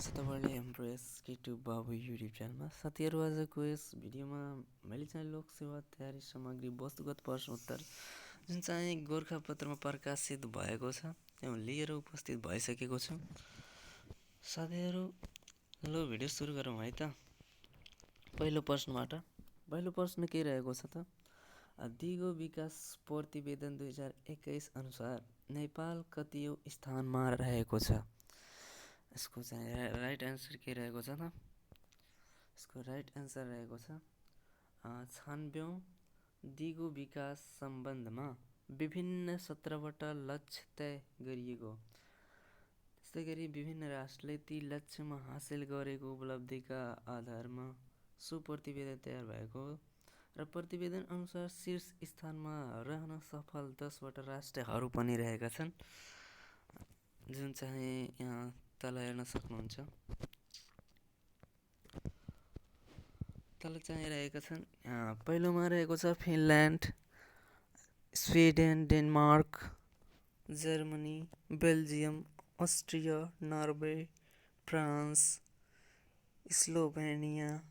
छ तपाईँले हाम्रो एसके2 बाबु युट्युब च्यानलमा। साथीहरू, आजको यस भिडियोमा मैले चाहिँ लोकसेवा तयारी सामग्री वस्तुगत प्रश्न उत्तर जुन चाहिँ गोरखापत्रमा प्रकाशित भएको छ त्यो लिएर उपस्थित भइसकेको छु। साथीहरू, ल भिडियो सुरु गरौँ है त। पहिलो प्रश्न के रहेको छ त, दिगो विकास प्रतिवेदन 2021 अनुसार नेपाल कतिऔं स्थानमा रहेको छ? यसको चाहिँ राइट एन्सर के रहेको छ त? यसको राइट एन्सर रहेको छ 96औं दिगो विकास सम्बन्धमा विभिन्न 17वटा लक्ष्य तय गरिएको। त्यस्तै गरी विभिन्न राष्ट्रले ती लक्ष्यमा हासिल गरेको उपलब्धिका आधारमा सो प्रतिवेदन तयार भएको र प्रतिवेदन अनुसार शीर्ष स्थानमा रहन सफल 10वटा राष्ट्रहरू पनि रहेका छन्, जुन चाहिँ यहाँ तल हेर्न सक्नुहुन्छ। तल चाहिँ रहेका छन्, पहिलोमा रहेको छ Finland, Sweden, Denmark, Germany, Belgium, Austria, Norway, France, Slovenia,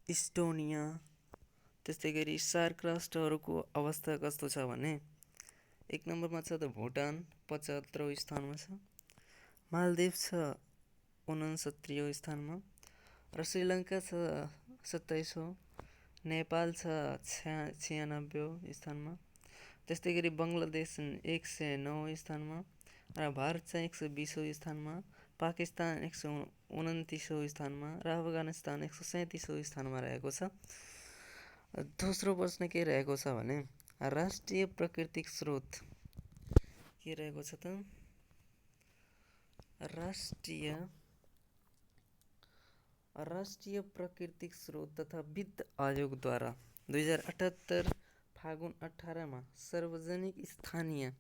Estonia. त्यस्तै गरी सार्क राष्ट्रहरूको अवस्था कस्तो छ भने, एक नम्बरमा छ त भुटान 75औं स्थानमा छ, मालदिभ छ 69औं स्थानमा र श्रीलङ्का छ 27औं, नेपाल छ 96औं स्थानमा। त्यस्तै गरी बङ्गलादेश 109औं स्थानमा र भारत चाहिँ 120औं स्थानमा, पाकिस्तान 129औं स्थानमा र अफगानिस्तान 137औं स्थानमा रहेको छ। दोस्रो प्रश्न के रहेको छ भने, राष्ट्रिय प्राकृतिक स्रोत के रहेको छ त? राष्ट्रिय प्राकृतिक स्रोत तथा वित्त आयोगद्वारा 2078 फागुन 18 मा सार्वजनिक स्थानीय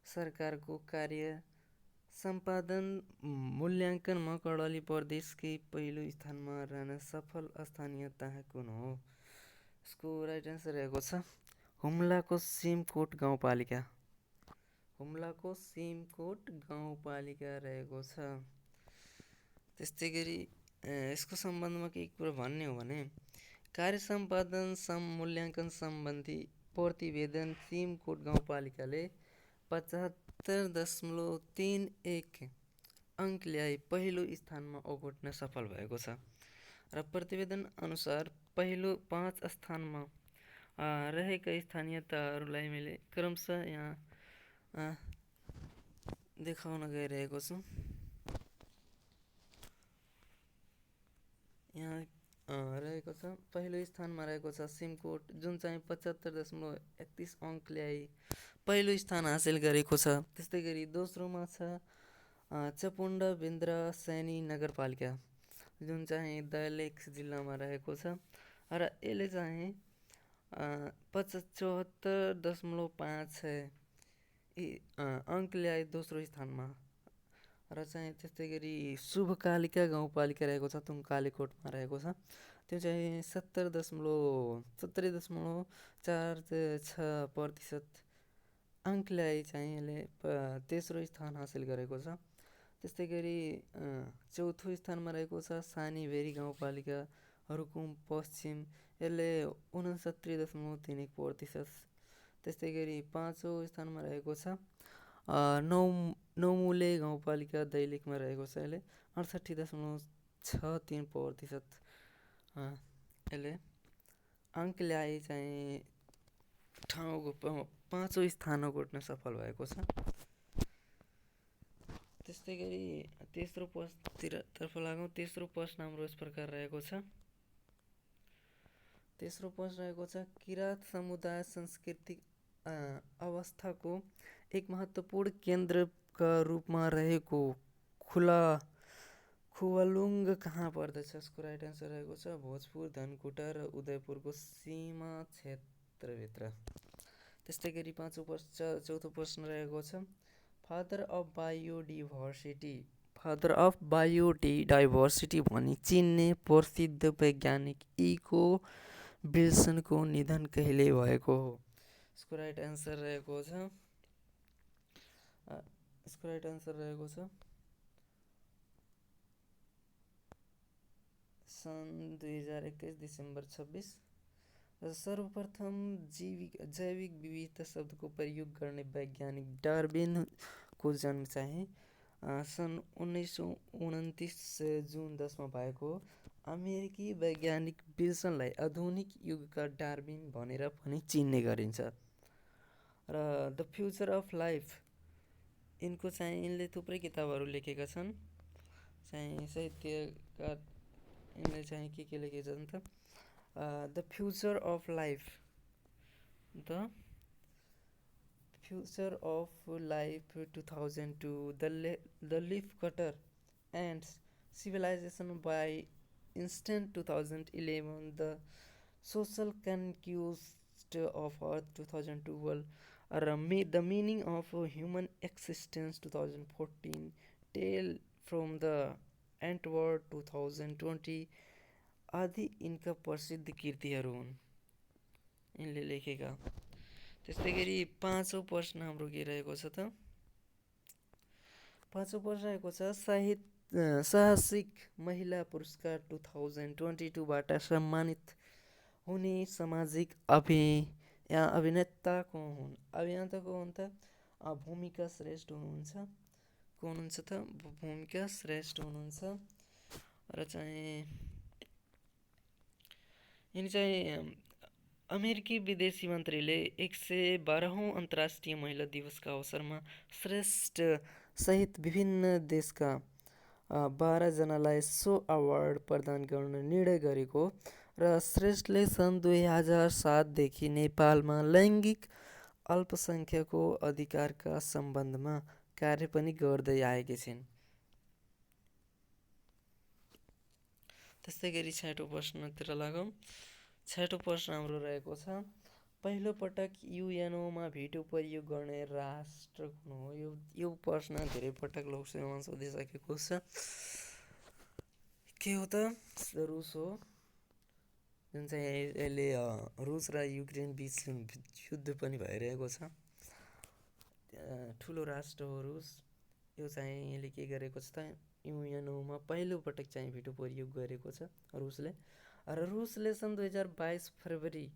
सरकारको कार्य सम्पादन मूल्याङ्कनमा कर्णाली प्रदेशकै पहिलो स्थानमा रहन सफल स्थानीय तह कुन हो? यसको राइट एन्सर रहेको छ हुम्लाको सिमकोट गाउँपालिका रहेको छ। त्यस्तै गरी यसको सम्बन्धमा केही कुरा भन्ने हो भने, कार्य सम्पादन मूल्याङ्कन सम्बन्धी प्रतिवेदन सिमकोट गाउँपालिकाले 75.31 अङ्क ल्याई पहिलो स्थानमा ओगट्न सफल भएको छ र प्रतिवेदन अनुसार पहिलो 5 स्थानमा रहेका स्थानीय तहहरूलाई मैले क्रमशः यहाँ देखाउन गइरहेको छु। यहाँ रहेको छ, पहिलो स्थानमा रहेको छ सिमकोट, जुन चाहिँ 75.31 अङ्क ल्याई पहिलो स्थान हासिल गरेको छ। त्यस्तै गरी दोस्रोमा छ चपुण्ड बिन्द्र सैनी नगरपालिका, जुन चाहिँ दैलेख जिल्लामा रहेको छ र यसले चाहिँ 74.56 अङ्क ल्याई दोस्रो स्थानमा र चाहिँ त्यस्तै गरी शुभकालिका गाउँपालिका रहेको छ, तुङ कालीकोटमा रहेको छ, त्यो चाहिँ 70.46% अङ्क ल्याई चाहिँ यसले तेस्रो स्थान हासिल गरेको छ। त्यस्तै गरी चौथो स्थानमा रहेको छ सानीभेरी गाउँपालिका रुकुम पश्चिम, यसले 69.31%। त्यस्तै गरी पाँचौं स्थानमा रहेको छ नौमुले गाउँपालिका दैलेखमा रहेको छ, यसले 68.63% यसले अङ्क ल्याई चाहिँ पाँचौं स्थान ओगट्न सफल भएको छ। त्यस्तै गरी तेस्रो प्रश्नतर्फ लागौँ। तेस्रो प्रश्न हाम्रो यस प्रकार रहेको छ। तेस्रो प्रश्न रहेको छ, किराँत समुदाय सांस्कृतिक अवस्थाको एक महत्त्वपूर्ण केन्द्रका रूपमा रहेको खुवालुङ्ग कहाँ पर्दछ? यसको राइट एन्सर रहेको छ भोजपुर, धनकुटा र उदयपुरको सीमा क्षेत्रभित्र। त्यस्तै गरी चौथो प्रश्न रहेको छ, फादर अफ बायोडाइभर्सिटी भनी चिन्ने प्रसिद्ध वैज्ञानिक इको विल्सनको निधन कहिले भएको हो? यसको राइट एन्सर रहेको छ सन् 2021 डिसेम्बर 26। र सर्वप्रथम जैविक विविधता शब्दको प्रयोग गर्ने वैज्ञानिक डार्विनको जन्म चाहिँ सन् 1929 जुन 10 भएको हो। अमेरिकी वैज्ञानिक विल्सनलाई आधुनिक युगका डार्विन भनेर पनि चिन्ने गरिन्छ। र द फ्युचर अफ लाइफ यिनको चाहिँ यिनले थुप्रै किताबहरू लेखेका छन्। चाहिँ साहित्यकार यिनले चाहिँ के लेखेका छन् त the future of life, the future of life 2002, the leaf cutter and civilization by instinct 2011, the social conquest of earth 2012, र the meaning of human existence 2014, tale from the ant world 2020 आदि यिनका प्रसिद्ध कृतिहरू हुन् यिनले लेखेका। त्यस्तै गरी पाँचौँ प्रश्न हाम्रो के रहेको छ त? पाँचौँ प्रश्न रहेको छ साहसिक महिला पुरस्कार 2022बाट सम्मानित हुने सामाजिक अभिनेता को हुन्? अभिनेता को हुन् त? भूमिका श्रेष्ठ हुनुहुन्छ। को हुनुहुन्छ त? भूमिका श्रेष्ठ हुनुहुन्छ। र चाहिँ यिनी चाहिँ अमेरिकी विदेशी मन्त्रीले 112औं अन्तर्राष्ट्रिय महिला दिवसका अवसरमा श्रेष्ठ सहित विभिन्न देशका 12 जनालाई सो अवार्ड प्रदान गर्न निर्णय गरेको र श्रेष्ठले सन् 2007 देखि नेपालमा लैङ्गिक अल्पसङ्ख्यकको अधिकारका सम्बन्धमा कार्य पनि गर्दै आएकी छिन्। त्यस्तै गरी 6औं प्रश्नतिर लागौँ। 6औं प्रश्न हाम्रो रहेको छ पहिलो पटक युएनओमा भिटो प्रयोग गर्ने राष्ट्र कुन हो? यो प्रश्न धेरै पटक लोकसेवामा सोधिसकेको छ। के हो त? रुस हो। जुन चाहिँ अहिले रुस र युक्रेन बीच युद्ध पनि भइरहेको छ। ठुलो राष्ट्र हो रुस। यो चाहिँ यसले के गरेको छ त? युएनओमा पहिलो पटक चाहिँ भिटो प्रयोग गरेको छ रुसले। र रुसले सन् 2022 फेब्रुअरी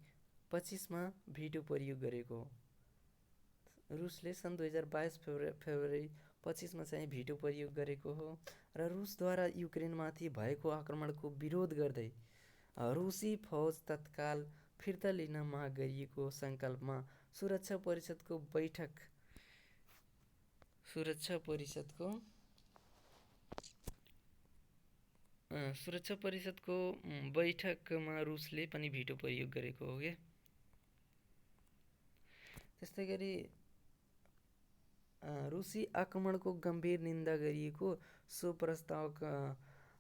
25मा भिटो प्रयोग गरेको हो। रुसले सन् 2022 फेब्रुअरी 25मा चाहिँ भिटो प्रयोग गरेको हो। र रुसद्वारा युक्रेनमाथि भएको आक्रमणको विरोध गर्दै रुसी फौज तत्काल फिर्ता लिन माग गरिएको सङ्कल्पमा सुरक्षा परिषदको बैठकमा रुसले पनि भिटो प्रयोग गरेको हो के। त्यस्तै गरी रुसी आक्रमणको गम्भीर निन्दा गरिएको सो प्रस्तावका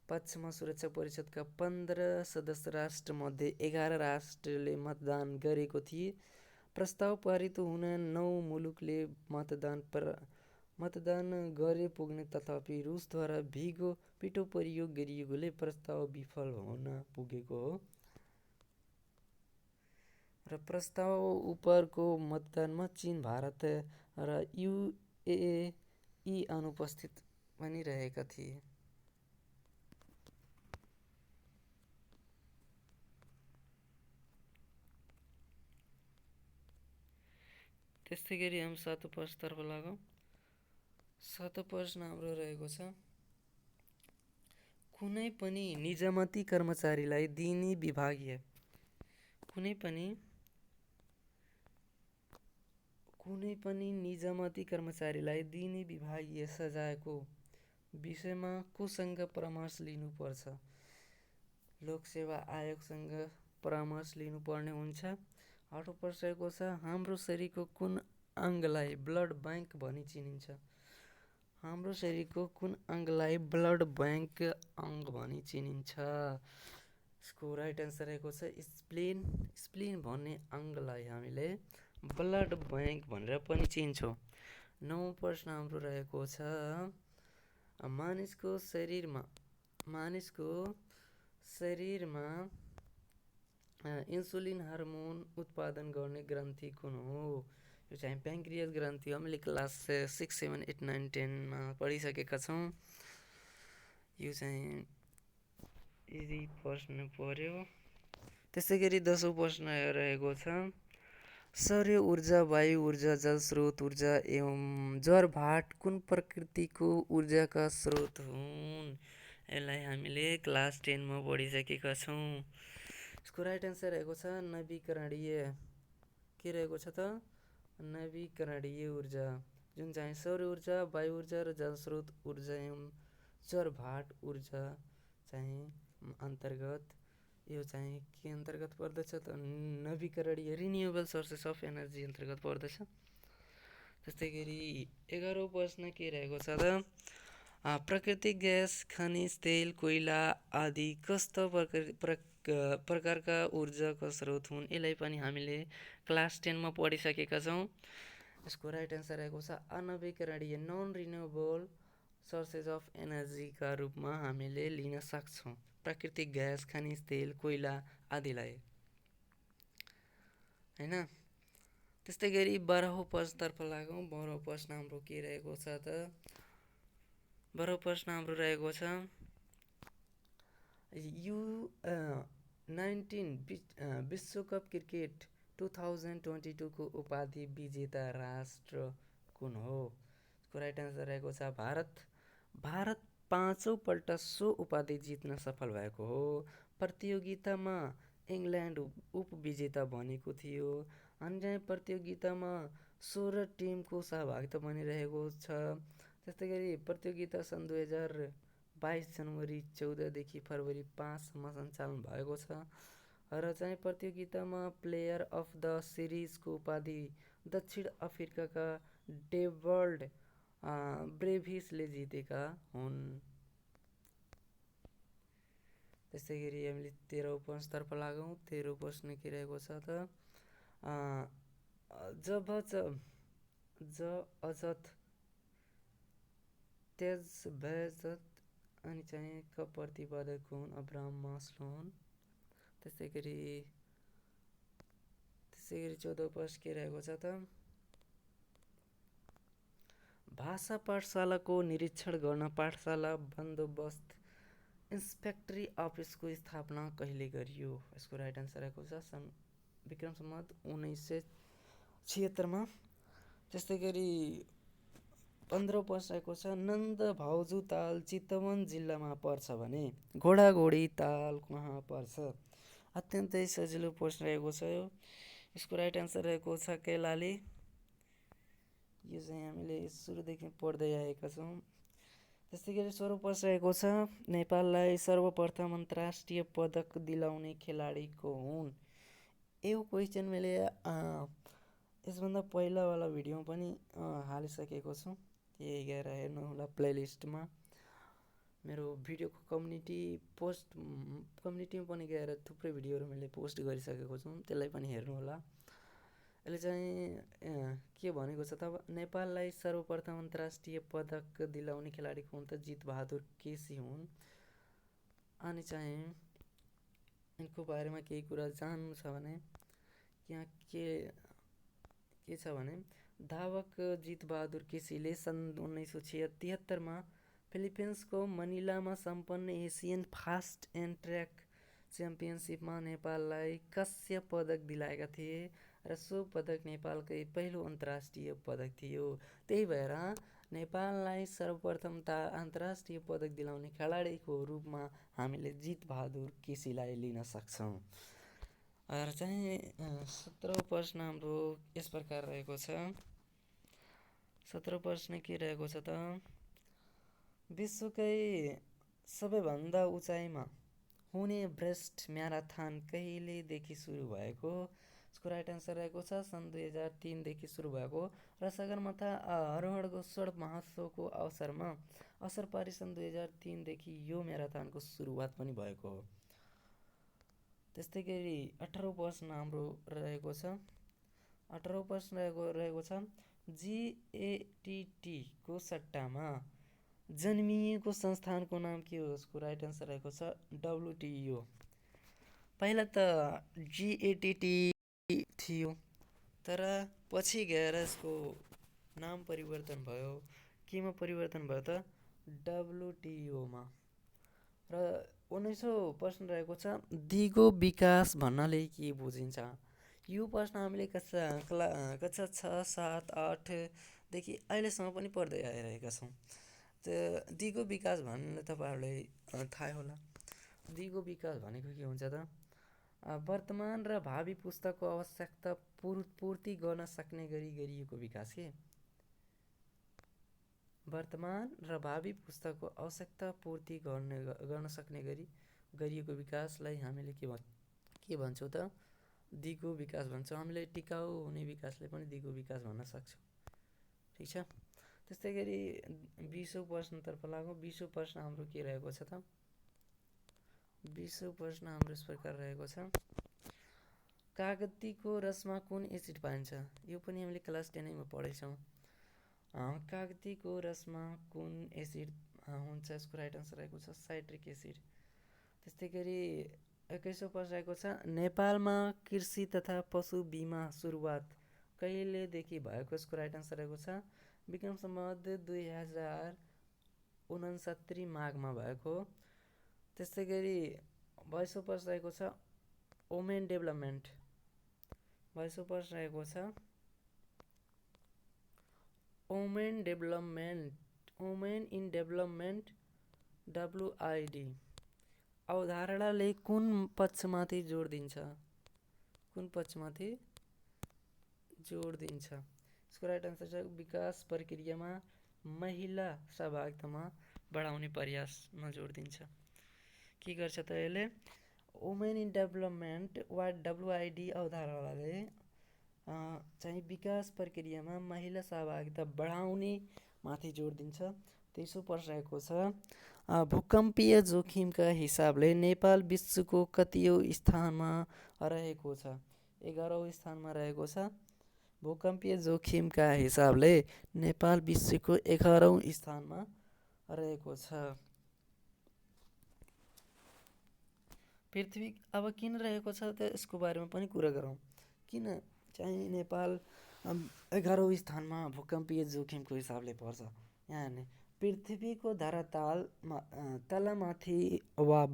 पक्षमा सुरक्षा परिषदका 15 सदस्य राष्ट्र मध्ये 11 राष्ट्रले मतदान गरेको थिए। प्रस्ताव पारित हुन 9 मुलुकले मतदान गरे पुग्ने, तथापि रुसद्वारा भिटो प्रयोग गरिएकोले प्रस्ताव विफल हुन पुगेको हो। र प्रस्ताव उपरको मतदानमा चीन, भारत र युएई अनुपस्थित पनि रहेका थिए। त्यस्तै गरी हामी 7औं प्रश्नतर्फ लागौँ। 7औं प्रश्न हाम्रो रहेको छ कुनै पनि निजामती कर्मचारीलाई दिइने विभागीय सजायको विषयमा कोसँग परामर्श लिनुपर्छ? लोकसेवा आयोगसँग परामर्श लिनुपर्ने हुन्छ। 8औं प्रश्न रहेको छ हाम्रो शरीरको कुन अङ्गलाई ब्लड बैंक भनी चिनिन्छ? हाम्रो शरीरको कुन अङ्गलाई ब्लड बैंक अङ्ग भनी चिनिन्छ? यसको राइट एन्सर रहेको छ स्प्लिन भन्ने अङ्गलाई हामीले ब्लड बैंक भनेर पनि चिन्छौँ। 9औं प्रश्न हाम्रो रहेको छ मानिसको शरीरमा इन्सुलिन हार्मोन उत्पादन गर्ने ग्रन्थि कुन हो? यो चाहिँ प्याङ्क्रियास ग्रन्थि हो। हामीले क्लास 6, 7, 8, 9, 10मा पढिसकेका छौँ। यदि प्रश्न पर्यो। त्यसै गरी 10औं प्रश्न रहेको छ सौर्य ऊर्जा, वायु ऊर्जा, जलस्रोत ऊर्जा एवं ज्वारभाट कुन प्रकृतिको ऊर्जाका स्रोत हुन्? यसलाई हामीले क्लास 10 मा पढिसकेका छौँ। यसको राइट एन्सर रहेको छ नवीकरणीय। के रहेको छ त? नवीकरणीय ऊर्जा, जुन चाहिँ सौर्य ऊर्जा, वायु ऊर्जा र जलस्रोत ऊर्जा एवं ज्वारभाट ऊर्जा चाहिँ अन्तर्गत यो चाहिँ के अन्तर्गत पर्दछ त? नवीकरणीय रिन्युएबल सोर्सेस अफ एनर्जी अन्तर्गत पर्दछ। त्यस्तै गरी 11औं प्रश्न के रहेको छ त? प्राकृतिक ग्यास, खनिज तेल, कोइला आदि कस्ता प्रकारका ऊर्जाका स्रोत हुन्? यसलाई पनि हामीले क्लास 10 मा पढिसकेका छौँ। यसको राइट एन्सर रहेको छ अनवीकरणीय, नन रिन्युएबल सोर्सेस अफ एनर्जीका रूपमा हामीले लिन सक्छौँ प्राकृतिक ग्यास, खनिज तेल, कोइला आदिलाई, हैन। त्यस्तै गरी 12औं प्रश्नतर्फ लागौँ। 12औं प्रश्न हाम्रो के रहेको छ त? 12औं प्रश्न हाम्रो रहेको छ U19 विश्वकप क्रिकेट 2022 को उपाधि विजेता राष्ट्र कुन हो? यसको राइट एन्सर रहेको छ भारत। भारत 5औं पल्ट सो उपाधि जित्न सफल भएको हो। प्रतियोगितामा इङ्ल्यान्ड उपविजेता बनेको थियो। अन्य प्रतियोगितामा 16 टिमको सहभागिता बनिरहेको छ। त्यस्तै गरी प्रतियोगिता सन् 2022 जनवरी 14 देखि फरवरी 5 सम्म सञ्चालन भएको छ र चाहिँ प्रतियोगितामा प्लेयर अफ द सिरिजको उपाधि दक्षिण अफ्रिकाका डेभल्ड ब्रेभिसले जितेका हुन्। त्यस्तै गरी हामीले 13औं प्रश्नतर्फ लागौँ। 13औं प्रश्न के रहेको छ त? अजत त्यज बेजत अनि चाहिँ क प्रतिपादक हुन्? अब्राहम मास्लो हुन्। त्यसै गरी 14औं प्रश्न के रहेको छ त? भाषा पाठशालाको निरीक्षण गर्न पाठशाला बन्दोबस्त इन्सपेक्टरी अफिसको स्थापना कहिले गरियो? यसको राइट एन्सर रहेको छ सन् विक्रम सम्वत 1976 मा। त्यस्तै गरी 15औं प्रश्न रहेको छ नन्द भाउजू ताल चितवन जिल्लामा पर्छ भने घोडाघोडी ताल कहाँ पर्छ? अत्यन्तै सजिलो प्रश्न रहेको छ यो। यसको राइट एन्सर रहेको छ कैलाली। यो चाहिँ हामीले सुरुदेखि पढ्दै आएका छौँ। त्यस्तै गरी 16औं प्रश्न रहेको छ नेपाललाई सर्वप्रथम अन्तर्राष्ट्रिय पदक दिलाउने खेलाडी को हुन्? यो क्वेसन मैले यसभन्दा पहिलावाला भिडियोमा पनि हालिसकेको छु। यही गएर हेर्नुहोला प्लेलिस्टमा। मेरो भिडियोको कम्युनिटीमा पनि गएर थुप्रै भिडियोहरू मैले पोस्ट गरिसकेको छु, त्यसलाई पनि हेर्नुहोला। यसले चाहिँ के भनेको छ त? नेपाललाई सर्वप्रथम अन्तर्राष्ट्रिय पदक दिलाउने खेलाडी को हुन् त जित बहादुर केसी हुन्। अनि चाहिँ यिनको बारेमा केही कुरा जान्नु छ भने यहाँ के छ भने धावक जित बहादुर केसीले सन् 1973 मा फिलिपिन्सको मनिलामा सम्पन्न एसियन फास्ट एन्ड ट्र्याक च्याम्पियनसिपमा नेपाललाई काँस्य पदक दिलाएका थिए र सो पदक नेपालकै पहिलो अन्तर्राष्ट्रिय पदक थियो। त्यही भएर नेपाललाई सर्वप्रथम अन्तर्राष्ट्रिय पदक दिलाउने खेलाडीको रूपमा हामीले जित बहादुर केसीलाई लिन सक्छौँ। र चाहिँ 17औं प्रश्न हाम्रो यस प्रकार रहेको छ। 17औं प्रश्न के रहेको छ त? विश्वकै सबैभन्दा उचाइमा हुने ब्रेस्ट म्याराथन कहिलेदेखि सुरु भएको? यसको राइट एन्सर रहेको छ सन् 2003 देखि सुरु भएको र सगरमाथा आरोहणको स्वर्ण महोत्सवको अवसरमा असर पारी सन् 2003 देखि यो म्याराथनको सुरुवात पनि भएको हो। त्यस्तै गरी 18औं प्रश्न हाम्रो रहेको छ। 18औं प्रश्न रहेको छ GATT को सट्टामा जन्मिएको संस्थानको नाम के हो? यसको राइट एन्सर रहेको छ WTO। पहिला त GATT थियो, तर पछि गएर यसको नाम परिवर्तन भयो। केमा परिवर्तन भयो त? WTO मा। र 1900 प्रश्न रहेको छ, दिगो विकास भन्नाले के बुझिन्छ? यो प्रश्न हामीले कक्षा 6, 7, 8देखि अहिलेसम्म पनि पढ्दै आइरहेका छौँ। दिगो विकास भन्ने तपाईँहरूलाई थाहै होला। दिगो विकास भनेको के हुन्छ त? वर्तमान र भावी पुस्ताको आवश्यकता पूर्ति गर्न सक्ने गरी गरिएको विकास के? वर्तमान र भावी पुस्ताको आवश्यकता पूर्ति गर्न सक्ने गरी गरिएको विकासलाई हामीले के भन्छौँ त? दिगो विकास भन्छौँ। हामीले टिकाउ हुने विकासलाई पनि दिगो विकास भन्न सक्छौँ। ठिक छ। त्यस्तै गरी 20औं प्रश्नतर्फ लागौँ। 20औं प्रश्न हाम्रो के रहेको छ त? 20औं प्रश्न हाम्रो यस प्रकार रहेको छ, कागतीको रसमा कुन एसिड पाइन्छ? यो पनि हामीले क्लास 10 मा पढेछौँ। कागतीको रसमा कुन एसिड हुन्छ? यसको राइट आन्सर रहेको छ साइट्रिक एसिड। त्यस्तै गरी 21औं प्रश्न रहेको छ, नेपालमा कृषि तथा पशु बिमा सुरुवात कहिलेदेखि भएको? यसको राइट आन्सर रहेको छ विक्रम सम्वत 2069 माघमा भएको। त्यस्तै गरी 22औं प्रश्न रहेको छ, वुमेन डेभलपमेन्ट। 22औं प्रश्न रहेको छ, वुमेन इन डेभलपमेन्ट WID अवधारणाले कुन पक्षमाथि जोड दिन्छ? कुन पक्षमाथि जोड दिन्छ? यसको राइट आन्सर छ विकास प्रक्रियामा महिला सहभागितामा बढाउने प्रयासमा जोड दिन्छ। के गर्छ त यसले? वुमेन इन डेभलपमेन्ट वा WID अवधारणाले चाहिँ विकास प्रक्रियामा महिला सहभागिता बढाउने माथि जोड दिन्छ। 23औं प्रश्न रहेको छ, भूकम्पीय जोखिमका हिसाबले नेपाल विश्वको कतिऔं स्थानमा रहेको छ? 11औं स्थानमा रहेको छ। भूकम्पीय जोखिमका हिसाबले नेपाल विश्वको 11औं स्थानमा रहेको छ। पृथ्वी अब किन रहेको छ त यसको बारेमा पनि कुरा गरौँ। किन चाहिँ नेपाल 11औं स्थानमा भूकम्पीय जोखिमको हिसाबले पर्छ? यहाँ हेर्ने, पृथ्वीको धरातलमा तलमाथि वा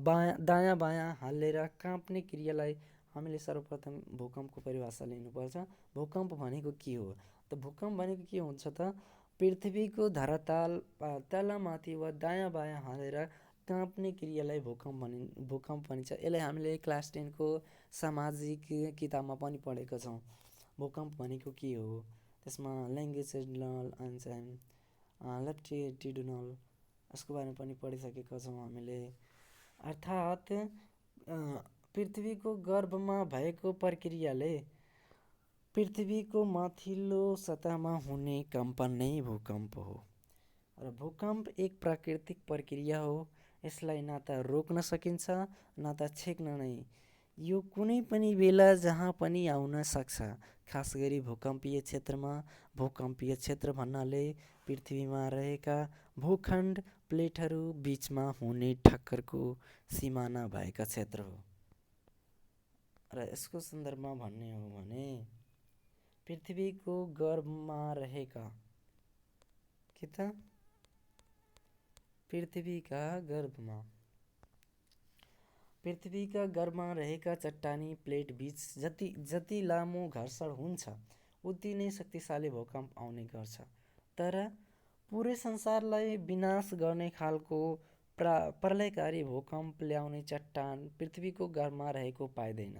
दायाँ बायाँ हल्लेर काँप्ने क्रियालाई हामीले सर्वप्रथम भूकम्पको परिभाषा लिनुपर्छ। भूकम्प भनेको के हो त? भूकम्प भनेको के हुन्छ त? पृथ्वीको धरातल तलमाथि वा दायाँ बायाँ हल्लेर काँप्ने क्रियालाई भूकम्प भनिन्छ। यसलाई हामीले क्लास 10 को सामाजिक किताबमा पनि पढेका छौँ। भूकम्प भनेको के हो? त्यसमा ल्याङ्ग्वेजनल ल्याटिट्युडनल यसको बारेमा पनि पढिसकेका छौँ हामीले। अर्थात् पृथ्वीको गर्भमा भएको प्रक्रियाले पृथ्वीको माथिल्लो सतहमा हुने कम्पन नै भूकम्प हो। र भूकम्प एक प्राकृतिक प्रक्रिया हो। यसलाई न त रोक्न सकिन्छ न त छेक्न नै। यो कुनै पनि बेला जहाँ पनि आउन सक्छ। खास गरी भूकम्पीय क्षेत्रमा। भूकम्पीय क्षेत्र भन्नाले पृथ्वीमा रहेका भूखण्ड प्लेटहरू बीचमा हुने ठक्करको सिमाना भएका क्षेत्र हो। र यसको सन्दर्भमा भन्ने हो भने पृथ्वीको गर्भमा रहेका पृथ्वीका गर्भमा रहेका चट्टानी प्लेट बीच जति लामो घर्षण हुन्छ उति नै शक्तिशाली भूकम्प आउने गर्छ। तर पुरै संसारलाई विनाश गर्ने खालको प्रलयकारी भूकम्प ल्याउने चट्टान पृथ्वीको गर्भमा रहेको पाइँदैन।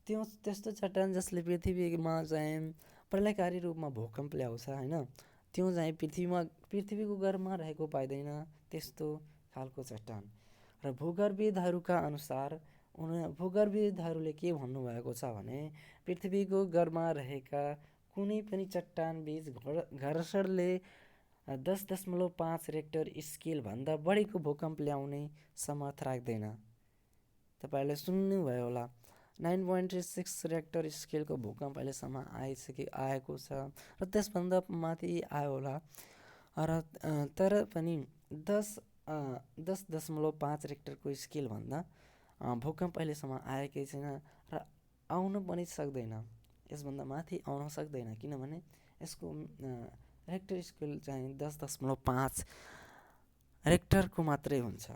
त्यस्तो चट्टान जसले पृथ्वीमा चाहिँ प्रलयकारी रूपमा भूकम्प ल्याउँछ होइन, त्यो चाहिँ पृथ्वीको गर्भमा रहेको पाइँदैन। त्यस्तो खालको चट्टान। र भूगर्भविदहरूका अनुसार भूगर्भविदहरूले के भन्नुभएको छ भने पृथ्वीको गर्भमा रहेका कुनै पनि चट्टान बीच घर्षणले 10.5 रेक्टर स्केल भन्दा बढीको भूकम्प ल्याउने समर्थ राख्दैन। तपाईँहरूले सुन्नुभयो होला 9.6 रेक्टर स्केलको भूकम्प अहिलेसम्म आएको छ र त्यसभन्दा माथि आयो होला। र तर पनि 10.5 रेक्टरको स्केलभन्दा भूकम्प अहिलेसम्म आएकै छैन र आउन पनि सक्दैन। यसभन्दा माथि आउन सक्दैन किनभने यसको रेक्टर स्केल चाहिँ 10.5 रेक्टरको मात्रै हुन्छ।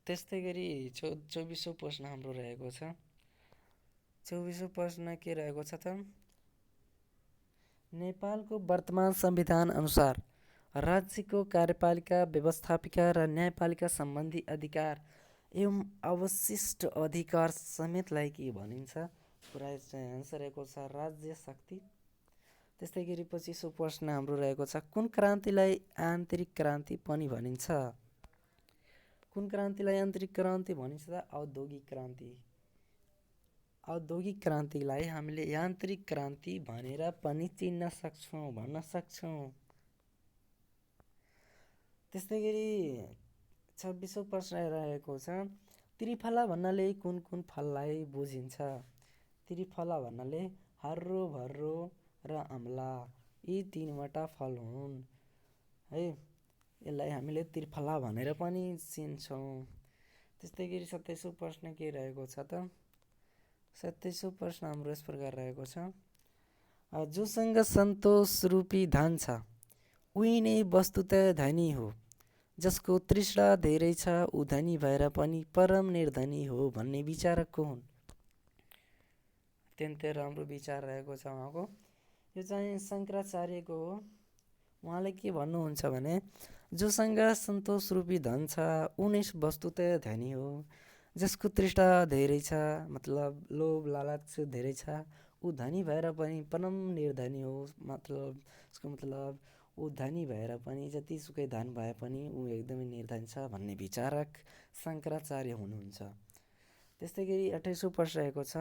त्यस्तै गरी 24औं प्रश्न हाम्रो रहेको छ। 24औं प्रश्न के रहेको छ त, नेपालको वर्तमान संविधान अनुसार राज्यको कार्यपालिका, व्यवस्थापिका र न्यायपालिका सम्बन्धी अधिकार एवं अवशिष्ट अधिकार समेतलाई के भनिन्छ? पुरा आन्सर रहेको छ राज्य शक्ति। त्यस्तै गरी 25औं प्रश्न हाम्रो रहेको छ, कुन क्रान्तिलाई आन्तरिक क्रान्ति पनि भनिन्छ? कुन क्रान्तिलाई आन्तरिक क्रान्ति भनिन्छ त? औद्योगिक क्रान्ति। औद्योगिक क्रान्तिलाई हामीले यान्त्रिक क्रान्ति भनेर पनि चिन्न सक्छौँ, भन्न सक्छौँ। त्यस्तै गरी 26औं प्रश्न रहेको छ, त्रिफला भन्नाले कुन कुन फललाई बुझिन्छ? त्रिफला भन्नाले हर्रो, भर्रो र अम्ला, यी तीनवटा फल हुन् है। यसलाई हामीले त्रिफला भनेर पनि चिन्छौँ। त्यस्तै गरी 27औं प्रश्न के रहेको छ त, 27औं प्रश्न हाम्रो यस प्रकार रहेको छ, जोसँग सन्तोष रूपी धन छ उही नै वस्तुतः धनी हो, जसको तृष्णा धेरै छ ऊ धनी भएर पनि परम निर्धनी हो भन्ने विचारक को हुन्? अत्यन्तै राम्रो विचार रहेको छ उहाँको। यो चाहिँ शङ्कराचार्यको हो। उहाँले के भन्नुहुन्छ भने, जोसँग सन्तोष रूपी धन छ ऊ नै वस्तुतः धनी हो, जसको तृष्णा धेरै छ मतलब लोभ लालच धेरै छ ऊ धनी भएर पनि परम निर्धनी हो। मतलब उसको मतलब ऊ धनी भएर पनि जतिसुकै धन भए पनि ऊ एकदमै निर्धनी छ भन्ने विचारक शङ्कराचार्य हुनुहुन्छ। त्यस्तै गरी 28औं प्रश्न रहेको छ,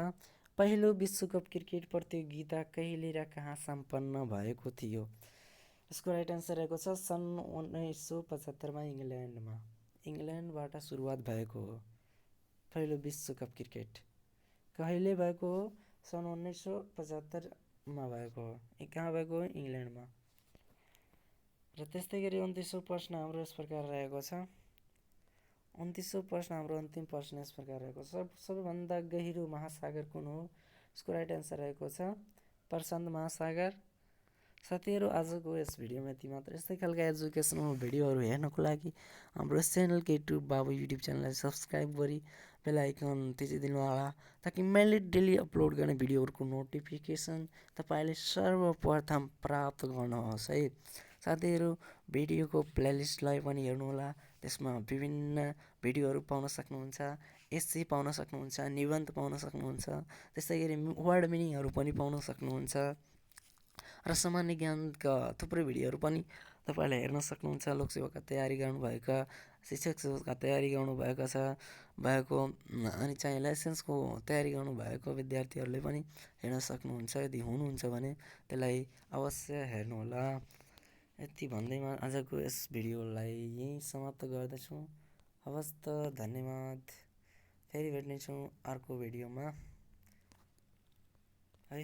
पहिलो विश्वकप क्रिकेट प्रतियोगिता कहिले र कहाँ सम्पन्न भएको थियो? यसको राइट आन्सर रहेको छ सन् 1975मा इङ्ल्यान्डमा। इङ्ल्यान्डबाट सुरुवात भएको हो पहिलो विश्वकप क्रिकेट। कहिले भएको हो? सन् 1975मा भएको हो। कहाँ भएको हो? इङ्ल्यान्डमा। र त्यस्तै गरी 29औं प्रश्न हाम्रो यस प्रकार रहेको छ। 29औं प्रश्न हाम्रो अन्तिम प्रश्न यस प्रकार रहेको छ, सबैभन्दा गहिरो महासागर कुन हो? यसको राइट आन्सर रहेको छ प्रशान्त महासागर। साथीहरू, आजको यस भिडियोमा यति मात्र। यस्तै खालका एजुकेसनल भिडियोहरू हेर्नको लागि हाम्रो यस च्यानल के2 बाबु युट्युब च्यानललाई सब्सक्राइब गरी बेल आइकन थिचिदिनु होला, ताकि मैले डेली अपलोड गर्ने भिडियोहरूको नोटिफिकेसन तपाईँले सर्वप्रथम प्राप्त गर्नुहोस् है। साथीहरू, भिडियोको प्लेलिस्टलाई पनि हेर्नुहोला, त्यसमा विभिन्न भिडियोहरू पाउन सक्नुहुन्छ, एस्से पाउन सक्नुहुन्छ, निबन्ध पाउन सक्नुहुन्छ, त्यस्तै गरी वर्ड मिनिङहरू पनि पाउन सक्नुहुन्छ र सामान्य ज्ञानका थुप्रै भिडियोहरू पनि तपाईँले हेर्न सक्नुहुन्छ। लोकसेवाका तयारी गर्नुभएका, शिक्षक सेवाका तयारी गर्नुभएको अनि चाहिँ लाइसेन्सको तयारी गर्नुभएको विद्यार्थीहरूले पनि हेर्न सक्नुहुन्छ। यदि हुनुहुन्छ भने त्यसलाई अवश्य हेर्नुहोला। यति भन्दैमा आजको यस भिडियोलाई यहीँ समाप्त गर्दछु। हवस् त, धन्यवाद। फेरि भेट्नेछौँ अर्को भिडियोमा है।